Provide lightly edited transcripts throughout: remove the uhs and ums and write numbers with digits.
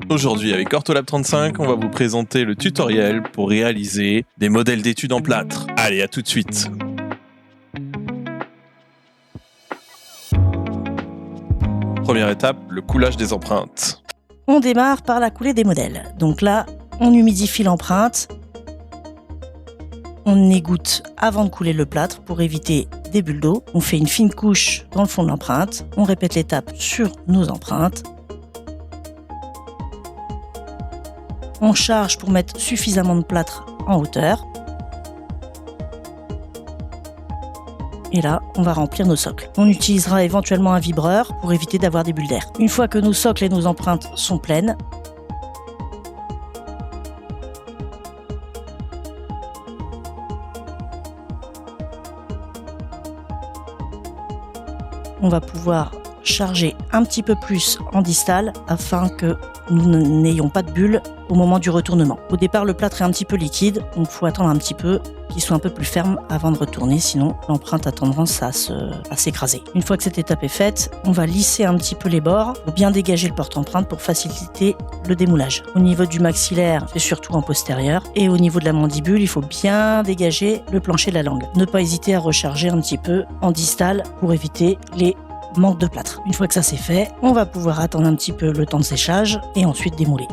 Aujourd'hui avec Ortholab35, on va vous présenter le tutoriel pour réaliser des modèles d'études en plâtre. Allez, à tout de suite. Première étape, le coulage des empreintes. On démarre par la coulée des modèles. Donc là, on humidifie l'empreinte. On égoutte avant de couler le plâtre pour éviter des bulles d'eau. On fait une fine couche dans le fond de l'empreinte. On répète l'étape sur nos empreintes. On charge pour mettre suffisamment de plâtre en hauteur. Et là, on va remplir nos socles. On utilisera éventuellement un vibreur pour éviter d'avoir des bulles d'air. Une fois que nos socles et nos empreintes sont pleines, on va pouvoir charger un petit peu plus en distal afin que nous n'ayons pas de bulles au moment du retournement. Au départ, le plâtre est un petit peu liquide, donc il faut attendre un petit peu qu'il soit un peu plus ferme avant de retourner, sinon l'empreinte a tendance à s'écraser. Une fois que cette étape est faite, on va lisser un petit peu les bords pour bien dégager le porte-empreinte pour faciliter le démoulage. Au niveau du maxillaire, et surtout en postérieur, et au niveau de la mandibule, il faut bien dégager le plancher de la langue. Ne pas hésiter à recharger un petit peu en distal pour éviter les manque de plâtre. Une fois que ça c'est fait, on va pouvoir attendre un petit peu le temps de séchage et ensuite démouler.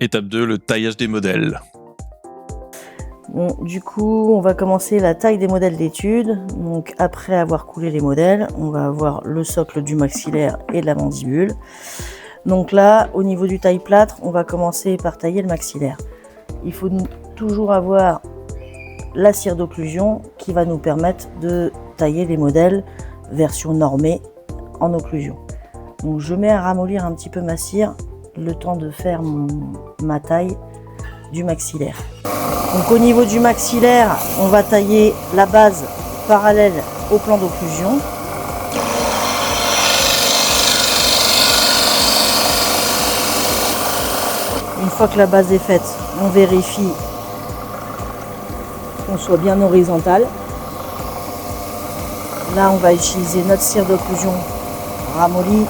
Étape 2, le taillage des modèles. Bon, du coup, on va commencer la taille des modèles d'études. Donc après avoir coulé les modèles, on va avoir le socle du maxillaire et de la mandibule. Donc là, au niveau du taille plâtre, on va commencer par tailler le maxillaire. Il faut toujours avoir la cire d'occlusion qui va nous permettre de tailler les modèles version normée en occlusion. Donc je mets à ramollir un petit peu ma cire le temps de faire ma taille du maxillaire. Donc au niveau du maxillaire, on va tailler la base parallèle au plan d'occlusion. Une fois que la base est faite, on vérifie qu'on soit bien horizontal. Là, on va utiliser notre cire d'occlusion ramollie.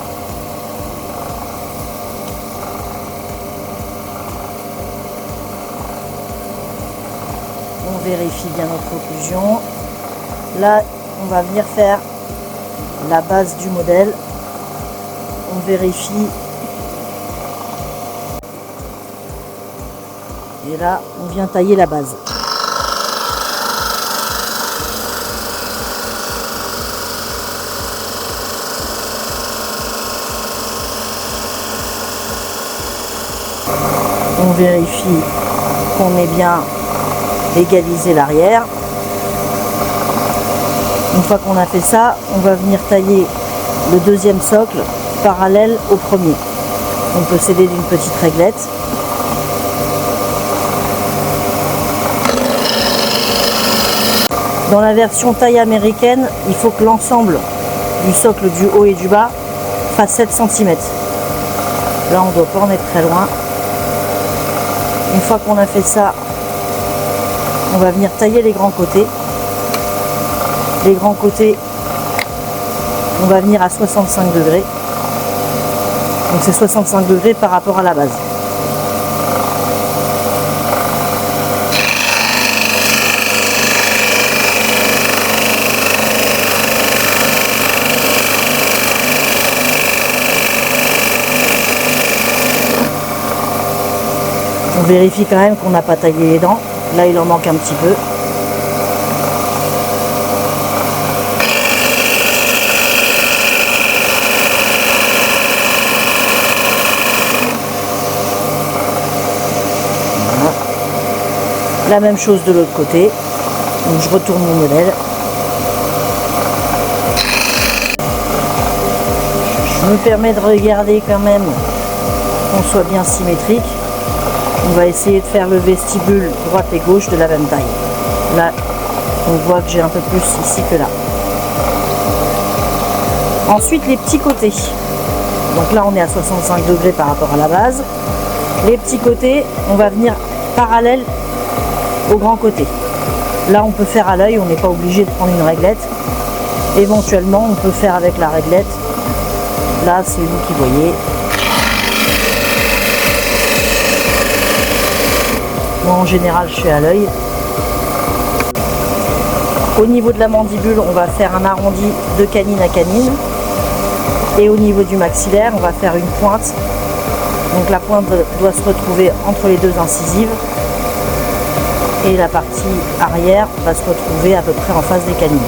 On vérifie bien notre occlusion. Là, on va venir faire la base du modèle. On vérifie. Et là, on vient tailler la base. On vérifie qu'on ait bien égalisé l'arrière. Une fois qu'on a fait ça, on va venir tailler le deuxième socle parallèle au premier. On peut s'aider d'une petite réglette. Dans la version taille américaine, il faut que l'ensemble du socle du haut et du bas fasse 7 cm. Là, on ne doit pas en être très loin. Une fois qu'on a fait ça, on va venir tailler les grands côtés. Les grands côtés, on va venir à 65 degrés. Donc c'est 65 degrés par rapport à la base. On vérifie quand même qu'on n'a pas taillé les dents. Là, il en manque un petit peu. Voilà. La même chose de l'autre côté. Donc, je retourne mon modèle. Je me permets de regarder quand même qu'on soit bien symétrique. On va essayer de faire le vestibule droite et gauche de la même taille. Là, on voit que j'ai un peu plus ici que là. Ensuite, les petits côtés. Donc là, on est à 65 degrés par rapport à la base. Les petits côtés, on va venir parallèle au grand côté. Là, on peut faire à l'œil, on n'est pas obligé de prendre une réglette. Éventuellement, on peut faire avec la réglette Là, c'est vous qui voyez. Moi, en général, je fais à l'œil. Au niveau de la mandibule, on va faire un arrondi de canine à canine. Et au niveau du maxillaire, on va faire une pointe. Donc la pointe doit se retrouver entre les deux incisives. Et la partie arrière va se retrouver à peu près en face des canines.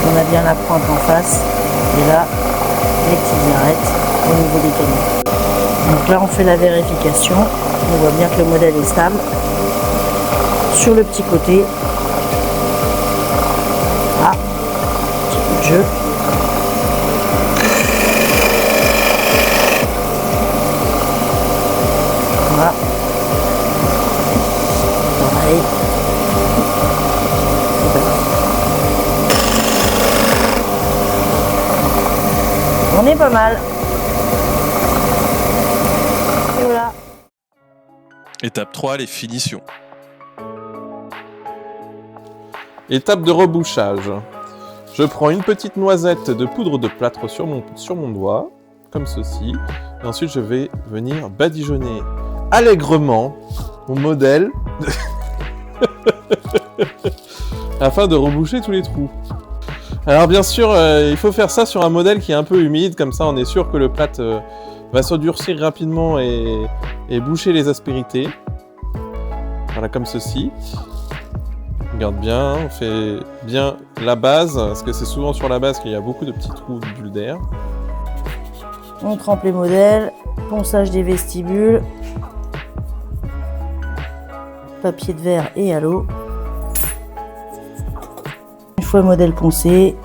On a bien la pointe en face et là les petites arêtes au niveau des canines. Donc là on fait la vérification, on voit bien que le modèle est stable. Sur le petit côté, petit coup de jeu. Voilà. Pareil. On est pas mal. Et voilà. Étape 3, les finitions. Étape de rebouchage. Je prends une petite noisette de poudre de plâtre sur mon doigt, comme ceci. Et ensuite, je vais venir badigeonner allègrement mon modèle afin de reboucher tous les trous. Alors bien sûr, il faut faire ça sur un modèle qui est un peu humide, comme ça on est sûr que le plâtre va se durcir rapidement et boucher les aspérités. Voilà, comme ceci. Regarde bien, on fait bien la base, parce que c'est souvent sur la base qu'il y a beaucoup de petits trous de bulles d'air. On trempe les modèles, ponçage des vestibules, papier de verre et à l'eau. Une fois le modèle poncé,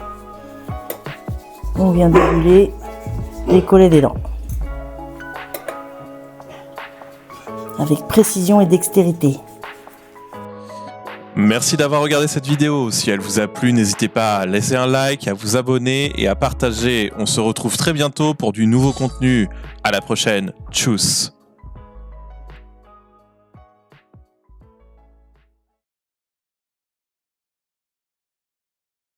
on vient débuler et coller des dents. Avec précision et dextérité. Merci d'avoir regardé cette vidéo. Si elle vous a plu, n'hésitez pas à laisser un like, à vous abonner et à partager. On se retrouve très bientôt pour du nouveau contenu. À la prochaine. Tchuss.